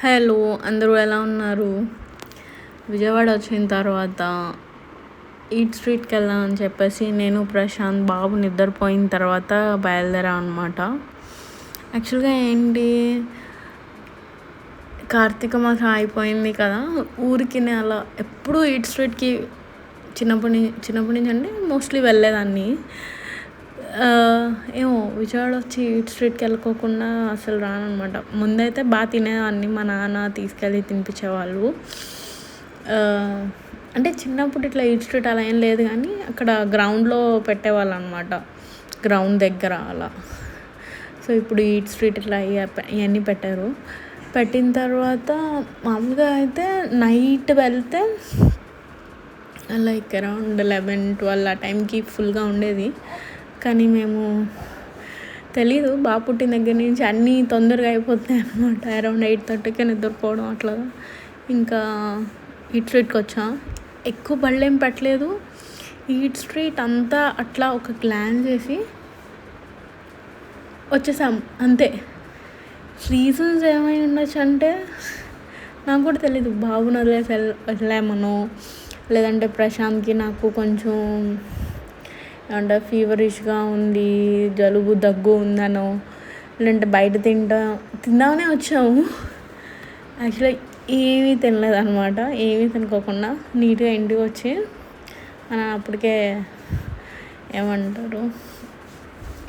Hello, అందరూ ఎలా ఉన్నారు? విజయవాడ వచ్చిన తర్వాత ఈట్ స్ట్రీట్కి వెళ్దామని చెప్పేసి నేను ప్రశాంత్ బాబు నిద్రపోయిన తర్వాత బయలుదేరాం అనమాట. యాక్చువల్గా ఏంటి, కార్తీక మాసం అయిపోయింది కదా, ఊరికి అలా ఎప్పుడూ ఈట్ స్ట్రీట్కి చిన్నప్పటి నుంచి అంటే మోస్ట్లీ వెళ్ళేదాన్ని. ఏమో విజయవాడ వచ్చి ఈట్ స్ట్రీట్కి వెళ్ళకోకుండా అసలు రానమాట. ముందైతే బాగా తినేదాన్ని, మా నాన్న తీసుకెళ్ళి తినిపించేవాళ్ళు. అంటే చిన్నప్పుడు ఇట్లా ఈట్ స్ట్రీట్ అలా ఏం లేదు, కానీ అక్కడ గ్రౌండ్లో పెట్టేవాళ్ళు అనమాట, గ్రౌండ్ దగ్గర అలా. సో ఇప్పుడు ఈట్ స్ట్రీట్ ఇట్లా ఇవన్నీ పెట్టారు. పెట్టిన తర్వాత మామూలుగా అయితే నైట్ వెళ్తే లైక్ అరౌండ్ 11-12 ఆ టైంకి ఫుల్గా ఉండేది. కానీ మేము తెలీదు, బాగా పుట్టిన దగ్గర నుంచి అన్నీ తొందరగా అయిపోతాయి అనమాట. అరౌండ్ 8:30కే నిద్రపోవడం అట్లా. ఇంకా ఈట్ స్ట్రీట్కి వచ్చాం. ఎక్కువ బళ్ళేం పెట్టలేదు. ఈట్ స్ట్రీట్ అంతా అట్లా ఒక గ్లాన్స్ చేసి వచ్చేసాం అంతే. రీజన్స్ ఏమై ఉండొచ్చు అంటే నాకు కూడా తెలీదు. బాబుని వదిలేసి వెళ్ళామనో, లేదంటే ప్రశాంత్కి నాకు కొంచెం ఏమంటే ఫీవరిష్గా ఉంది, జలుబు దగ్గు ఉందనో, లేదంటే బయట తిందామనే వచ్చాము. యాక్చువల్లీ ఏమీ తినలేదు అనమాట. ఏమీ తినుకోకుండా నీట్గా ఇంటికి వచ్చి అప్పటికే ఏమంటారు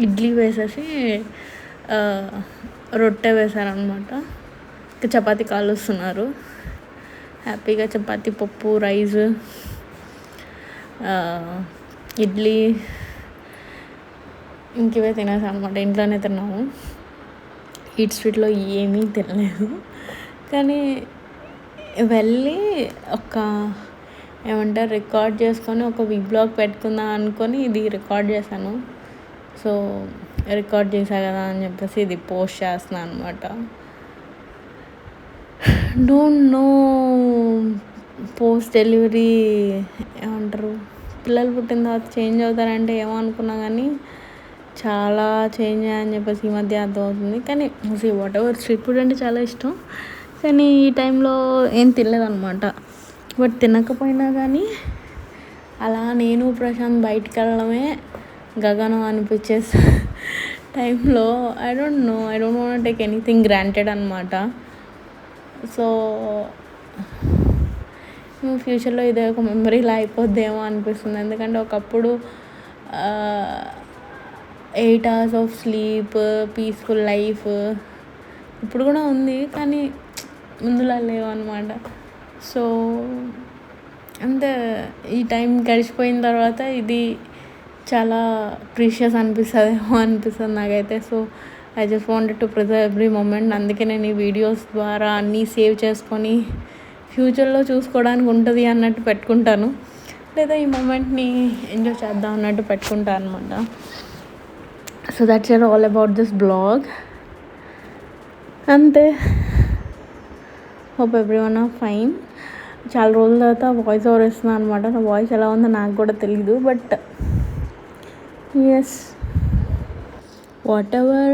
ఇడ్లీ వేసేసి రొట్టె వేశారనమాట. ఇంకా చపాతీ కాలుస్తున్నారు. హ్యాపీగా చపాతీ, పప్పు, రైస్, ఇడ్లీ ఇంకవే తినేసాం అనమాట. ఇంట్లోనే తిన్నాము. ఈట్ స్ట్రీట్లో ఏమీ తినలేదు. కానీ వెళ్ళి ఏమంటారు రికార్డ్ చేసుకొని ఒక వ్లాగ్ పెట్టుకుందాం అనుకొని ఇది రికార్డ్ చేశాను. సో రికార్డ్ చేశా కదా అని చెప్పేసి ఇది పోస్ట్ చేస్తున్నాను అనమాట. డోంట్ నో, పోస్ట్ డెలివరీ ఏమంటారు, పిల్లలు పుట్టిన తర్వాత చేంజ్ అవుతారంటే ఏమో అనుకున్నా, కానీ చాలా చేంజ్ అయ్యాయని చెప్పేసి ఈ మధ్య అర్థమవుతుంది. కానీ వాట్ ఎవర్, స్ట్రీట్ ఫుడ్ అంటే చాలా ఇష్టం. కానీ ఈ టైంలో ఏం తినలేదన్నమాట. బట్ తినకపోయినా కానీ అలా నేను ప్రశాంత్ బయటికి వెళ్ళడమే గగనం అనిపించే టైంలో I don't want take anything granted అనమాట. సో ఫ్యూచర్లో ఇదే ఒక మెమరీలా అయిపోద్దేమో అనిపిస్తుంది. ఎందుకంటే ఒకప్పుడు 8 hours of sleep, peaceful life ఇప్పుడు కూడా ఉంది, కానీ ముందులా లేవు అనమాట. సో అంతే, ఈ టైం గడిచిపోయిన తర్వాత ఇది చాలా ప్రీషియస్ అనిపిస్తుంది నాకైతే. So I just wanted to preserve every moment. అందుకే నేను ఈ వీడియోస్ ద్వారా అన్నీ సేవ్ చేసుకొని ఫ్యూచర్లో చూసుకోవడానికి ఉంటుంది అన్నట్టు పెట్టుకుంటాను, లేదా ఈ మూమెంట్ని ఎంజాయ్ చేద్దాం అన్నట్టు పెట్టుకుంటాను అనమాట. So that's it all about this blog. అంతే. Hope everyone are fine. చాలా రోజుల తర్వాత వాయిస్ ఓవర్ ఇస్తున్నాను అనమాట. నా వాయిస్ ఎలా ఉందో నాకు కూడా తెలీదు. బట్ ఎస్, వాట్ ఎవర్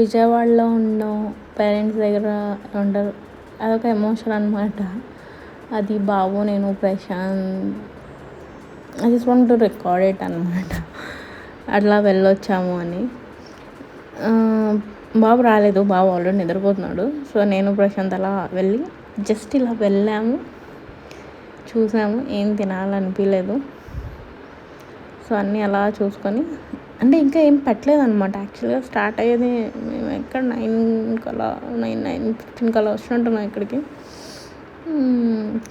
విజయవాడలో ఉండడం, పేరెంట్స్ దగ్గర ఉండరు, అదొక ఎమోషన్ అనమాట. అది బాబు, నేను Prashanth I just want to record it అనమాట. అట్లా వెళ్ళొచ్చాము అని. బాబు రాలేదు, బాబు ఆల్రెడీ నిద్రపోతున్నాడు. సో నేను ప్రశాంత్ అలా వెళ్ళి జస్ట్ ఇలా వెళ్ళాము, చూసాము, ఏం తినాలనిపించలేదు. సో అన్నీ అలా చూసుకొని, అంటే ఇంకా ఏం పెట్టలేదు అనమాట. యాక్చువల్గా స్టార్ట్ అయ్యేది మేము ఎక్కడ 9:15 కల్లా వచ్చినట్టున్నాం ఇక్కడికి.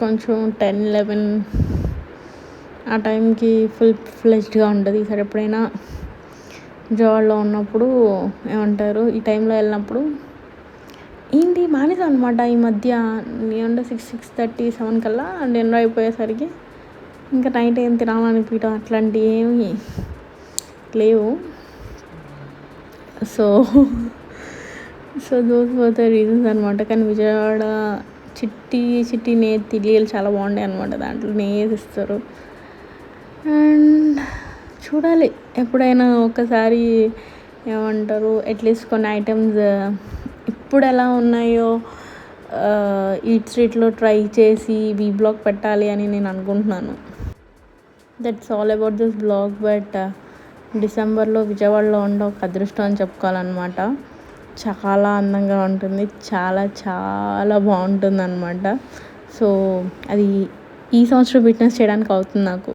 కొంచెం 10-11 ఆ టైంకి ఫుల్ ఫ్లెజ్డ్గా ఉంటుంది. ఈసారి ఎప్పుడైనా విజయవాడలో ఉన్నప్పుడు ఏమంటారు ఈ టైంలో వెళ్ళినప్పుడు ఏంటి మానేసాం అనమాట. ఈ మధ్య ఏమంటే 6:30-7 కల్లా డిన్నర్ అయిపోయేసరికి ఇంకా నైట్ ఏం తినాలనిపించడం అట్లాంటివి ఏమి లేవు. So those were the reasons అనమాట. కానీ విజయవాడ చిట్టి నేతి ఇడ్లీలు చాలా బాగుంటాయి అనమాట. దాంట్లో నెయ్యి ఇస్తారు. అండ్ చూడాలి ఎప్పుడైనా ఒకసారి ఏమంటారు అట్లీస్ట్ కొన్ని ఐటమ్స్ ఇప్పుడు ఎలా ఉన్నాయో ఈట్ స్ట్రీట్లో ట్రై చేసి బ్లాగ్ పెట్టాలి అని నేను అనుకుంటున్నాను. That's all about this blog. But డిసెంబర్లో విజయవాడలో ఉండే ఒక అదృష్టం అని చెప్పుకోవాలన్నమాట. చాలా అందంగా ఉంటుంది, చాలా చాలా బాగుంటుంది అనమాట. సో అది ఈ సంవత్సరం విట్నెస్ చేయడానికి అవుతుంది నాకు.